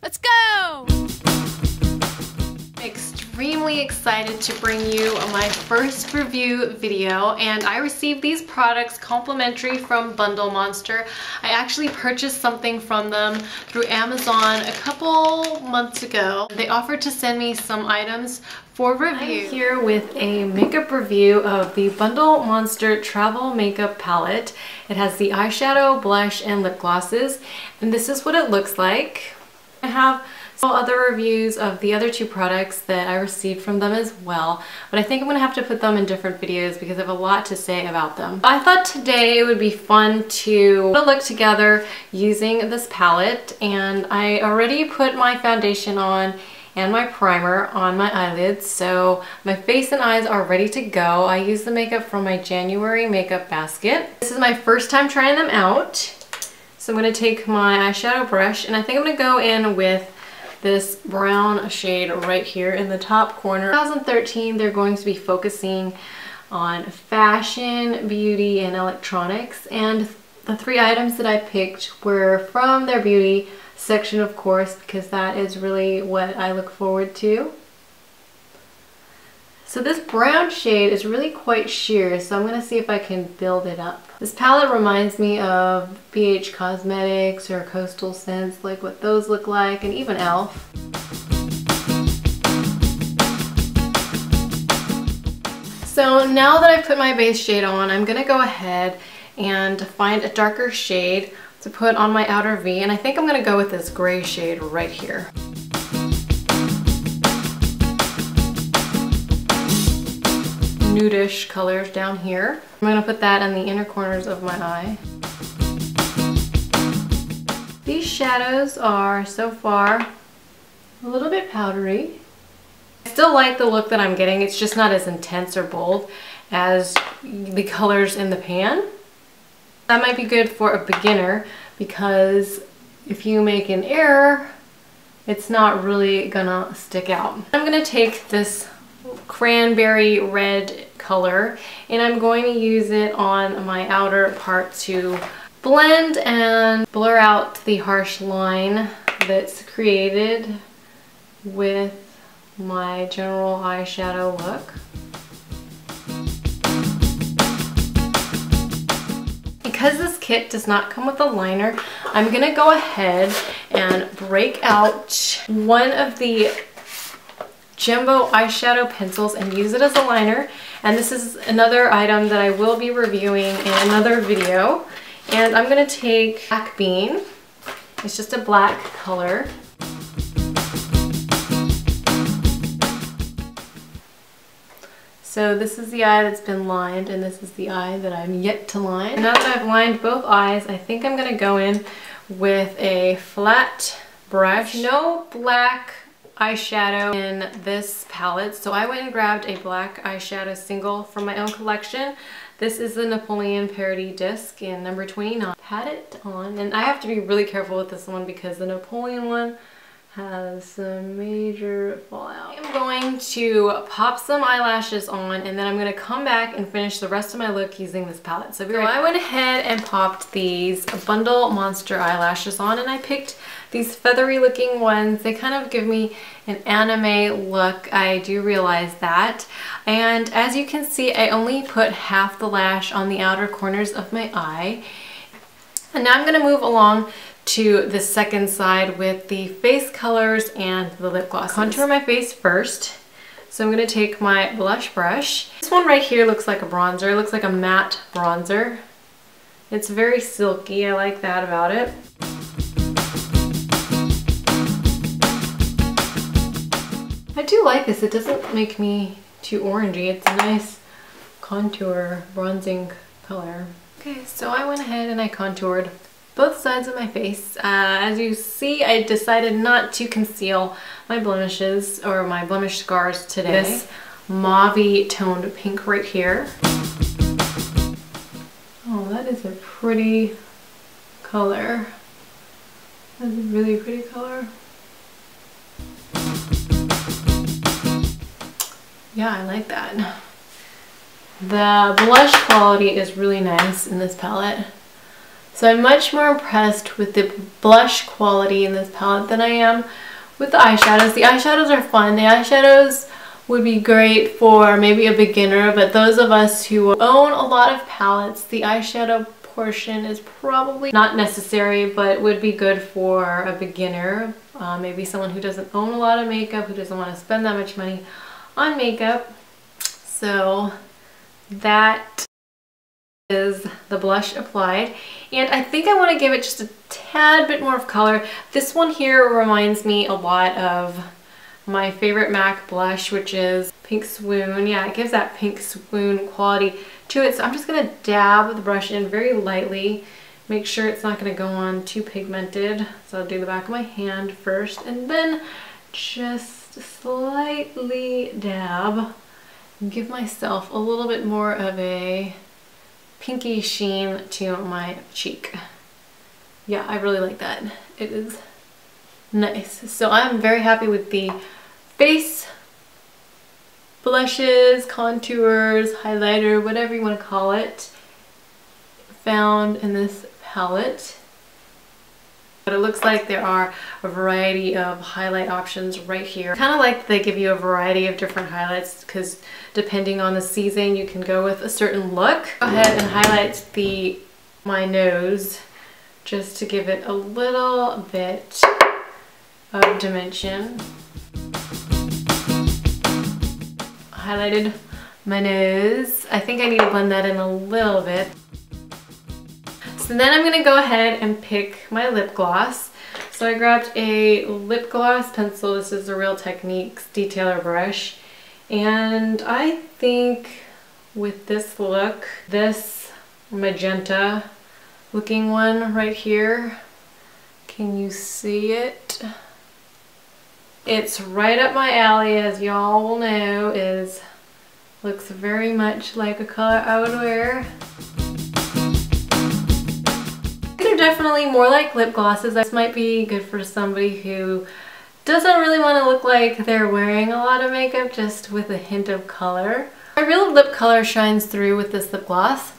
Let's go! Extremely excited to bring you my first review video, and I received these products complimentary from Bundle Monster. I actually purchased something from them through Amazon a couple months ago. They offered to send me some items for review. I'm here with a makeup review of the Bundle Monster Travel Makeup Palette. It has the eyeshadow, blush, and lip glosses, and this is what it looks like. I have other reviews of the other two products that I received from them as well, but I think I'm gonna have to put them in different videos because I have a lot to say about them. I thought today it would be fun to look together using this palette, and I already put my foundation on and my primer on my eyelids, so my face and eyes are ready to go. I used the makeup from my January makeup basket. This is my first time trying them out, so I'm gonna take my eyeshadow brush, and I think I'm gonna go in with this brown shade right here in the top corner. 2013, they're going to be focusing on fashion, beauty, and electronics, and the three items that I picked were from their beauty section, of course, because that is really what I look forward to. So this brown shade is really quite sheer, so I'm going to see if I can build it up. This palette reminds me of BH Cosmetics or Coastal Scents, like what those look like, and even E.L.F. So now that I've put my base shade on, I'm going to go ahead and find a darker shade to put on my outer V, and I think I'm going to go with this gray shade right here. Nudish colors down here. I'm going to put that in the inner corners of my eye. These shadows are so far a little bit powdery. I still like the look that I'm getting. It's just not as intense or bold as the colors in the pan. That might be good for a beginner because if you make an error, it's not really gonna stick out. I'm gonna take this cranberry red color and I'm going to use it on my outer part to blend and blur out the harsh line that's created with my general eyeshadow look. Because this kit does not come with a liner, I'm gonna go ahead and break out one of the jumbo eyeshadow pencils and use it as a liner, and this is another item that I will be reviewing in another video. And I'm going to take Black Bean. It's just a black color. So this is the eye that's been lined, and this is the eye that I'm yet to line. Now that I've lined both eyes, I think I'm going to go in with a flat brush. No black eyeshadow in this palette, so I went and grabbed a black eyeshadow single from my own collection. This is the Napoleon Parody Disc in number 29. Pat it on, and I have to be really careful with this one because the Napoleon one has some major fallout. I'm going to pop some eyelashes on, and then I'm going to come back and finish the rest of my look using this palette. So I went ahead and popped these Bundle Monster eyelashes on, and I picked these feathery looking ones. They kind of give me an anime look, I do realize that. And as you can see, I only put half the lash on the outer corners of my eye. And now I'm going to move along to the second side with the face colors and the lip gloss. Contour my face first. So I'm going to take my blush brush. This one right here looks like a bronzer. It looks like a matte bronzer. It's very silky. I like that about it. I do like this. It doesn't make me too orangey. It's a nice contour bronzing color. Okay, so I went ahead and I contoured both sides of my face. As you see, I decided not to conceal my blemishes or my blemish scars today. This mauve-y toned pink right here. Oh, that is a pretty color. That's a really pretty color. Yeah, I like that. The blush quality is really nice in this palette. So I'm much more impressed with the blush quality in this palette than I am with the eyeshadows. The eyeshadows are fun. The eyeshadows would be great for maybe a beginner, but those of us who own a lot of palettes, the eyeshadow portion is probably not necessary, but would be good for a beginner. Maybe someone who doesn't own a lot of makeup, who doesn't want to spend that much money on makeup. So that is the blush applied, and I think I want to give it just a tad bit more of color. This one here reminds me a lot of my favorite MAC blush, which is Pink Swoon. Yeah, it gives that Pink Swoon quality to it. So I'm just going to dab the brush in very lightly, make sure it's not going to go on too pigmented. So I'll do the back of my hand first, and then just slightly dab and give myself a little bit more of a pinky sheen to my cheek. Yeah, I really like that. It is nice. So I'm very happy with the face blushes, contours, highlighter, whatever you want to call it, found in this palette. But it looks like there are a variety of highlight options right here. Kind of like they give you a variety of different highlights, because depending on the season you can go with a certain look. Go ahead and highlight my nose just to give it a little bit of dimension. Highlighted my nose. I think I need to blend that in a little bit. So then I'm gonna go ahead and pick my lip gloss. So I grabbed a lip gloss pencil. This is the Real Techniques detailer brush. And I think with this look, this magenta looking one right here, can you see it? It's right up my alley, as y'all will know. Looks very much like a color I would wear. These are definitely more like lip glosses. This might be good for somebody who doesn't really want to look like they're wearing a lot of makeup, just with a hint of color. My real lip color shines through with this lip gloss.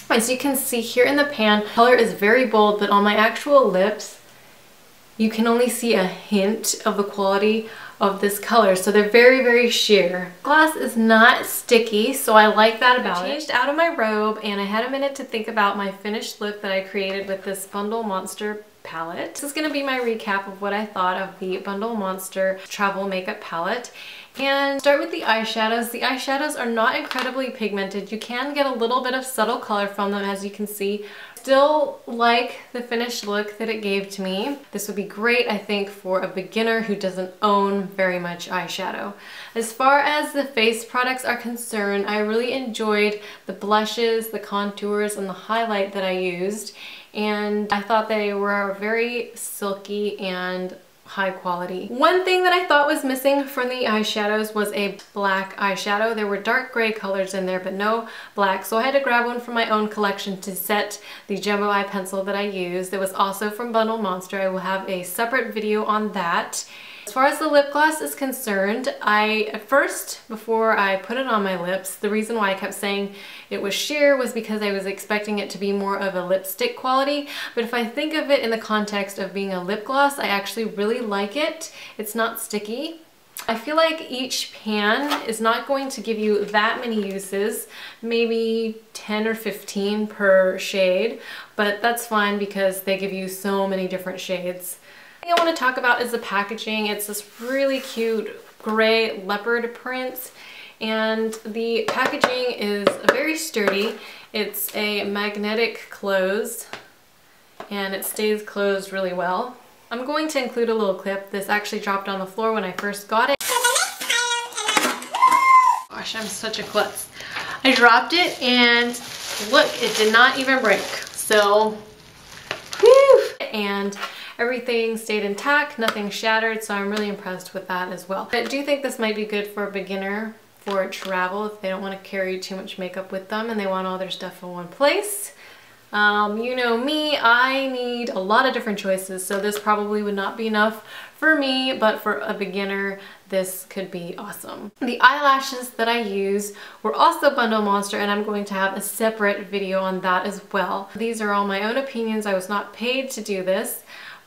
As you can see here in the pan, color is very bold, but on my actual lips, you can only see a hint of the quality of this color. So they're very, very sheer. Gloss is not sticky, so I like that about it. I changed out of my robe, and I had a minute to think about my finished look that I created with this Bundle Monster palette. This is going to be my recap of what I thought of the Bundle Monster travel makeup palette. And start with the eyeshadows. The eyeshadows are not incredibly pigmented. You can get a little bit of subtle color from them, as you can see. Still like the finished look that it gave to me. This would be great, I think, for a beginner who doesn't own very much eyeshadow. As far as the face products are concerned, I really enjoyed the blushes, the contours, and the highlight that I used. And I thought they were very silky and high quality. One thing that I thought was missing from the eyeshadows was a black eyeshadow. There were dark gray colors in there, but no black, so I had to grab one from my own collection to set the jumbo eye pencil that I used. It was also from Bundle Monster. I will have a separate video on that. As far as the lip gloss is concerned, at first, before I put it on my lips, the reason why I kept saying it was sheer was because I was expecting it to be more of a lipstick quality. But if I think of it in the context of being a lip gloss, I actually really like it. It's not sticky. I feel like each pan is not going to give you that many uses, maybe 10 or 15 per shade, but that's fine because they give you so many different shades. The thing I want to talk about is the packaging. It's this really cute gray leopard print, and the packaging is very sturdy. It's a magnetic close, and it stays closed really well. I'm going to include a little clip. This actually dropped on the floor when I first got it. Gosh, I'm such a klutz. I dropped it, and look, it did not even break. So, whew! And everything stayed intact, nothing shattered, so I'm really impressed with that as well. I do think this might be good for a beginner for travel if they don't want to carry too much makeup with them and they want all their stuff in one place. You know me, I need a lot of different choices, so this probably would not be enough for me, but for a beginner, this could be awesome. The eyelashes that I use were also Bundle Monster, and I'm going to have a separate video on that as well. These are all my own opinions. I was not paid to do this,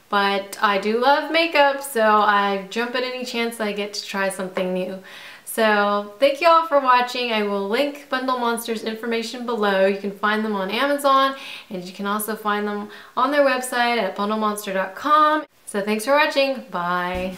but I do love makeup, so I jump at any chance I get to try something new. So thank you all for watching. I will link Bundle Monster's information below. You can find them on Amazon, and you can also find them on their website at bundlemonster.com. So thanks for watching. Bye.